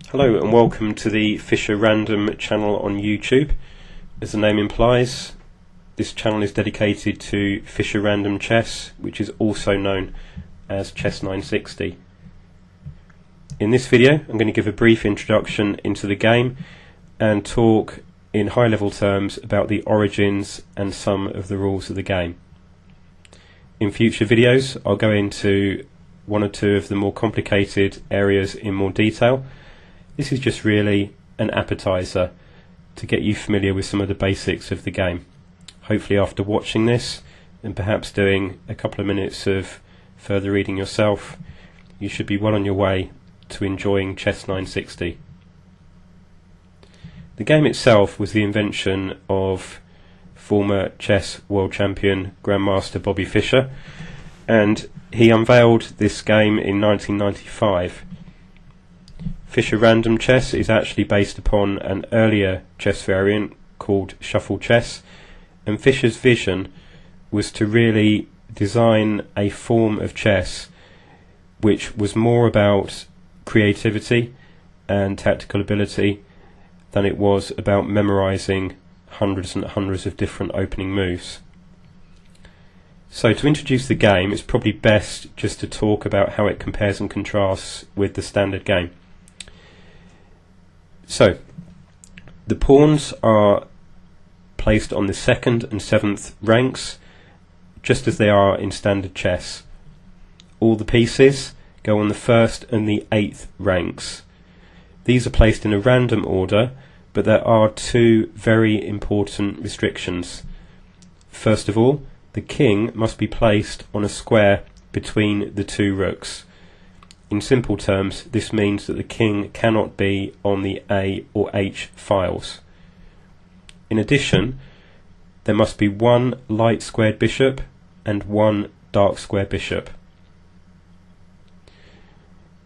Hello and welcome to the Fischer Random channel on YouTube. As the name implies, this channel is dedicated to Fischer Random chess, which is also known as chess960. In this video I'm going to give a brief introduction into the game and talk in high level terms about the origins and some of the rules of the game. In future videos I'll go into one or two of the more complicated areas in more detail. This is just really an appetizer to get you familiar with some of the basics of the game. Hopefully after watching this and perhaps doing a couple of minutes of further reading yourself, you should be well on your way to enjoying chess960. The game itself was the invention of former chess world champion Grandmaster Bobby Fischer, and he unveiled this game in 1995. Fischer Random chess is actually based upon an earlier chess variant called shuffle chess, and Fischer's vision was to really design a form of chess which was more about creativity and tactical ability than it was about memorizing hundreds and hundreds of different opening moves. So to introduce the game, it's probably best just to talk about how it compares and contrasts with the standard game. So, the pawns are placed on the 2nd and 7th ranks, just as they are in standard chess. All the pieces go on the 1st and the 8th ranks. These are placed in a random order, but there are two very important restrictions. First of all, the king must be placed on a square between the two rooks. In simple terms, this means that the king cannot be on the A or H files. In addition, there must be one light squared bishop and one dark square bishop.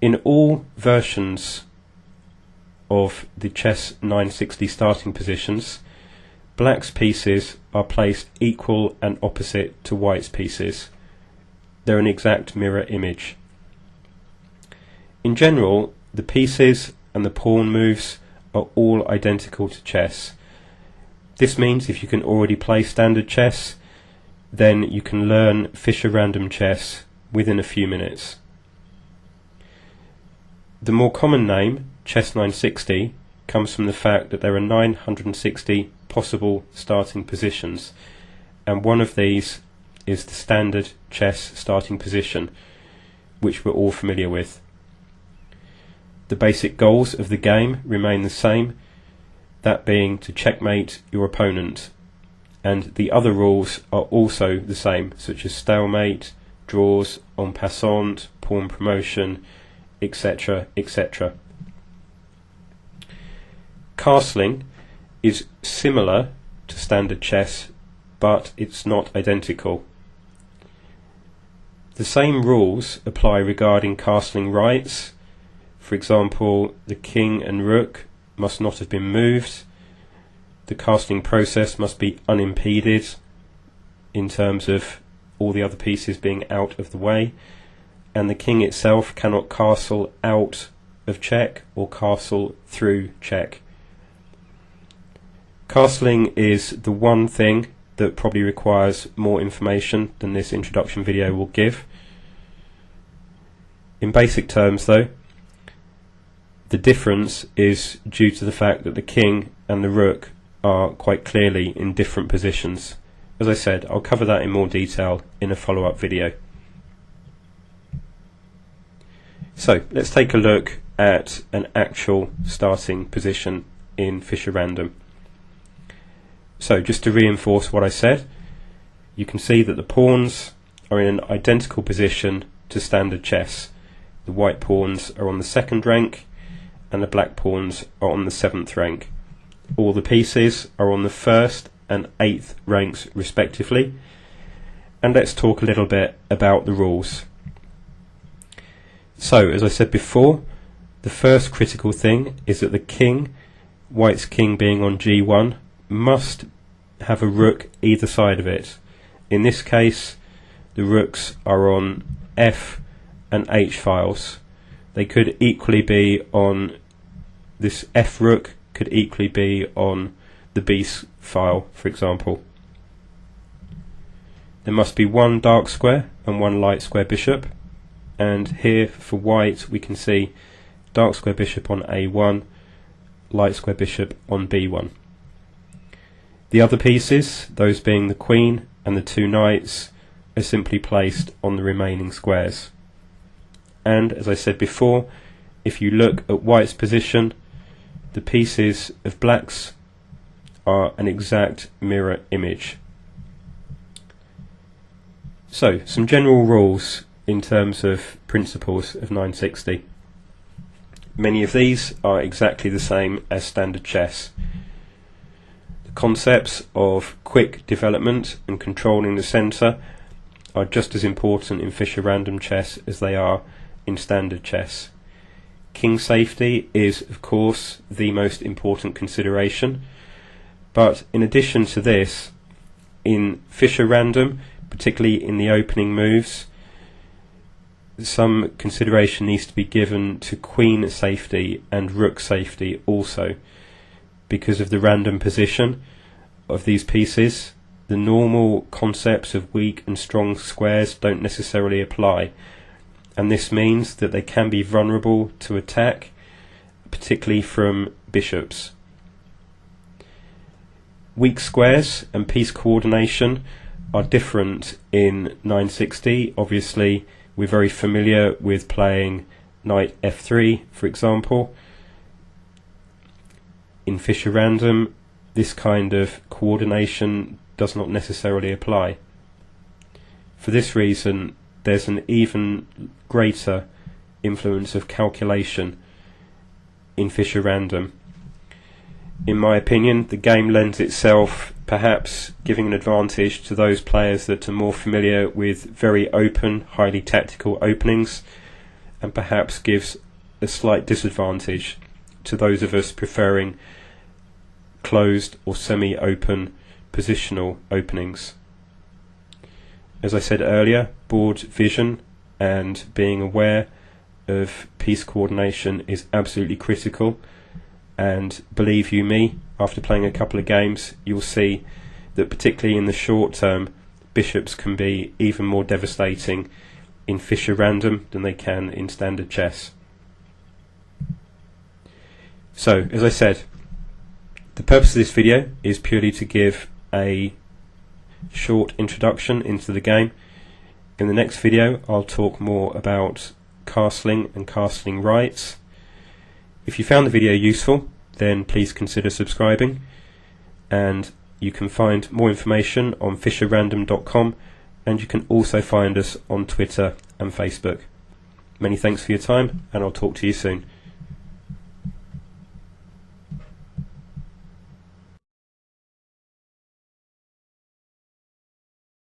In all versions of the chess960 starting positions, black's pieces are placed equal and opposite to white's pieces. They're an exact mirror image. In general, the pieces and the pawn moves are all identical to chess. This means if you can already play standard chess, then you can learn Fischer Random chess within a few minutes. The more common name, chess960, comes from the fact that there are 960 possible starting positions, and one of these is the standard chess starting position, which we're all familiar with. The basic goals of the game remain the same, that being to checkmate your opponent, and the other rules are also the same, such as stalemate, draws, en passant, pawn promotion, etc., etc. Castling is similar to standard chess, but it's not identical. The same rules apply regarding castling rights. For example, the king and rook must not have been moved. The castling process must be unimpeded in terms of all the other pieces being out of the way, and the king itself cannot castle out of check or castle through check. Castling is the one thing that probably requires more information than this introduction video will give. In basic terms though, the difference is due to the fact that the king and the rook are quite clearly in different positions. As I said, I'll cover that in more detail in a follow-up video. So, let's take a look at an actual starting position in Fischer Random. So, just to reinforce what I said, you can see that the pawns are in an identical position to standard chess. The white pawns are on the 2nd rank, and the black pawns are on the 7th rank. All the pieces are on the 1st and 8th ranks respectively, and let's talk a little bit about the rules. So, as I said before, the first critical thing is that the king, white's king being on g1, must have a rook either side of it. In this case, the rooks are on f and H files. They could equally be on this F rook, could equally be on the B file, for example. There must be one dark square and one light square bishop, and here for white we can see dark square bishop on A1, light square bishop on B1. The other pieces, those being the queen and the two knights, are simply placed on the remaining squares. And as I said before, if you look at white's position, the pieces of black's are an exact mirror image. So, some general rules in terms of principles of 960. Many of these are exactly the same as standard chess. The concepts of quick development and controlling the centre are just as important in Fischer Random chess as they are in standard chess. King safety is, of course, the most important consideration, but in addition to this, in Fischer Random, particularly in the opening moves, some consideration needs to be given to queen safety and rook safety also. Because of the random position of these pieces, the normal concepts of weak and strong squares don't necessarily apply, and this means that they can be vulnerable to attack, particularly from bishops. Weak squares and piece coordination are different in 960. Obviously, we're very familiar with playing knight f3, for example. In Fischer Random, this kind of coordination does not necessarily apply. For this reason, there's an even greater influence of calculation in Fischer Random. In my opinion, the game lends itself perhaps giving an advantage to those players that are more familiar with very open, highly tactical openings, and perhaps gives a slight disadvantage to those of us preferring closed or semi-open positional openings. As I said earlier, board vision and being aware of piece coordination is absolutely critical, and believe you me, after playing a couple of games, you'll see that particularly in the short term, bishops can be even more devastating in Fischer Random than they can in standard chess. So, as I said, the purpose of this video is purely to give a short introduction into the game. In the next video, I'll talk more about castling and castling rights. If you found the video useful, then please consider subscribing, and you can find more information on fischerrandom.com, and you can also find us on Twitter and Facebook. Many thanks for your time, and I'll talk to you soon.